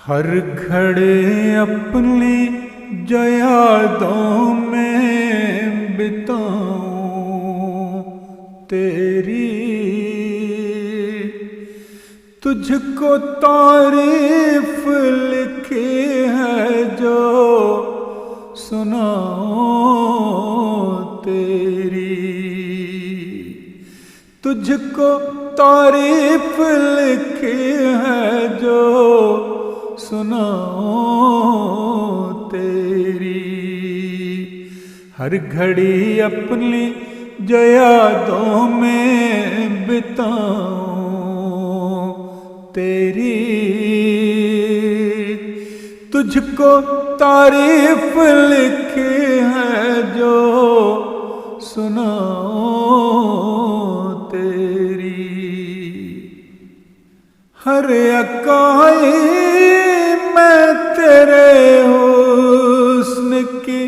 ہر گھڑے اپنی جو یادوں میں بتاؤں تیری، تجھ کو تعریف لکھی ہے جو سناؤں تیری، تجھ کو تعریف لکھی ہے جو سناؤں تیری، ہر گھڑی اپنی جو یادوں میں بتاؤں تیری، تجھ کو تعریف لکھی ہے جو سناؤں تیری، ہر اکائی میں تیرے حسن کی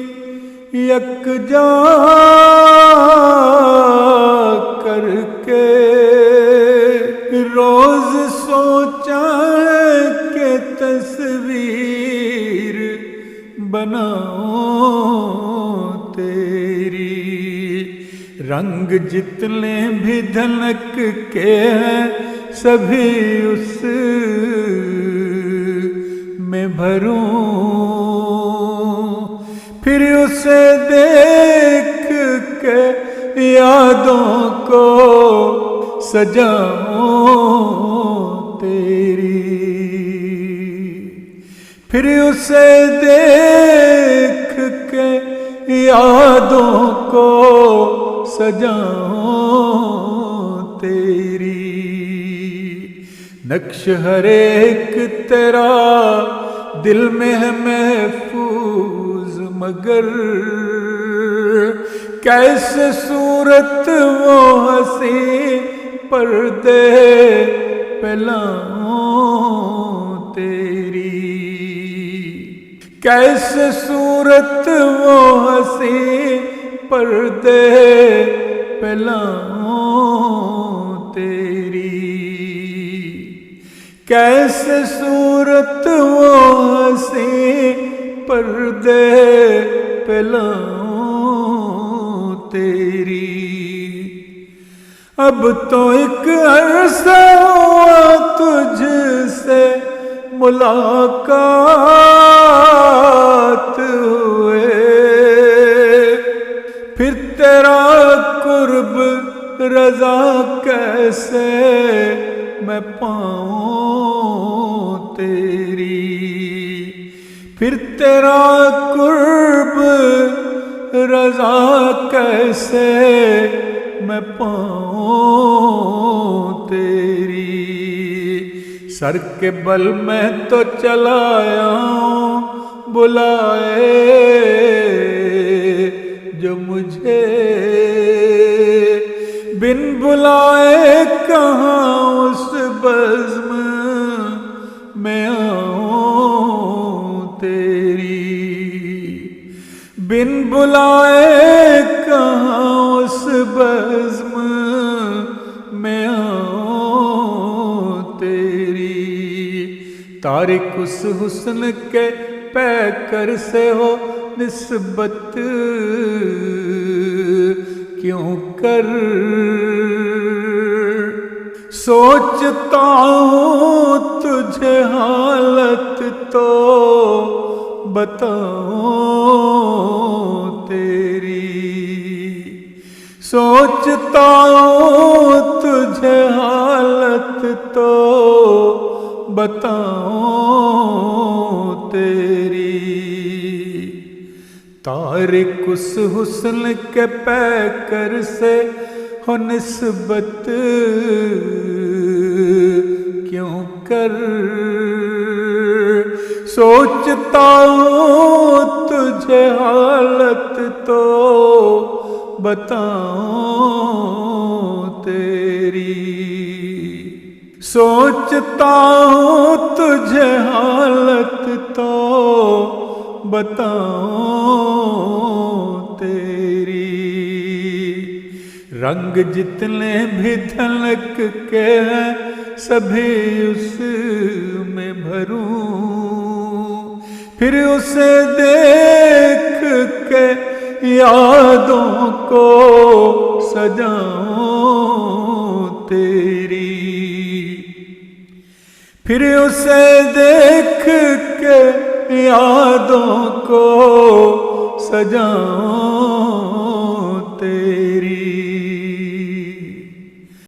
یکجا کر کے روز سوچا کہ تصویر بناؤں تیری، رنگ جتنے بھی دھنک کے ہیں سبھی اس میں بھروں، پھر اسے دیکھ کے یادوں کو سجاؤں تیری، پھر اسے دیکھ کے یادوں کو سجاؤں تیری، نقش ہر ایک تیرا دل میں ہے محفوظ، مگر کیسے صورت وہ ہنسی پردے پہ لاؤں تیری، کیسے صورت وہ ہنسی پردے پہ لاؤں تیری، کیسے صورت وہ ہنسی پردے پہ لاؤں تیری، اب تو ایک عرصہ ہوا تجھ سے ملاقات ہوئے، پھر تیرا قرب رضا کیسے میں پاؤں تیری، پھر تیرا قرب رضا کیسے میں پاؤں تیری، سر کے بل میں تو چلا آؤں بلائے جو مجھے، بن بلائے کہاں اس بزم میں آؤں تیری، بن بلائے کہاں اس بزم میں آؤں تیری، تارک اس حسن کے پیکر سے ہو نسبت کیوں کر، سوچتا ہوں تجھے حالت تو بتاؤں تیری، سوچتا ہوں تجھے حالت تو بتاؤں تیری، تارک اس حسن کے پیکر سے ہو نسبت کیوں کر، سوچتا ہوں تجھے حالت تو بتاؤں تیری، سوچتا ہوں تجھے حالت تو بتاؤں تیری، رنگ جتنے بھی دھنک کے ہیں سبھی اس میں بھروں، پھر اسے دیکھ کے یادوں کو سجاؤں تیری، پھر اسے دیکھ کے یادوں کو سجاؤں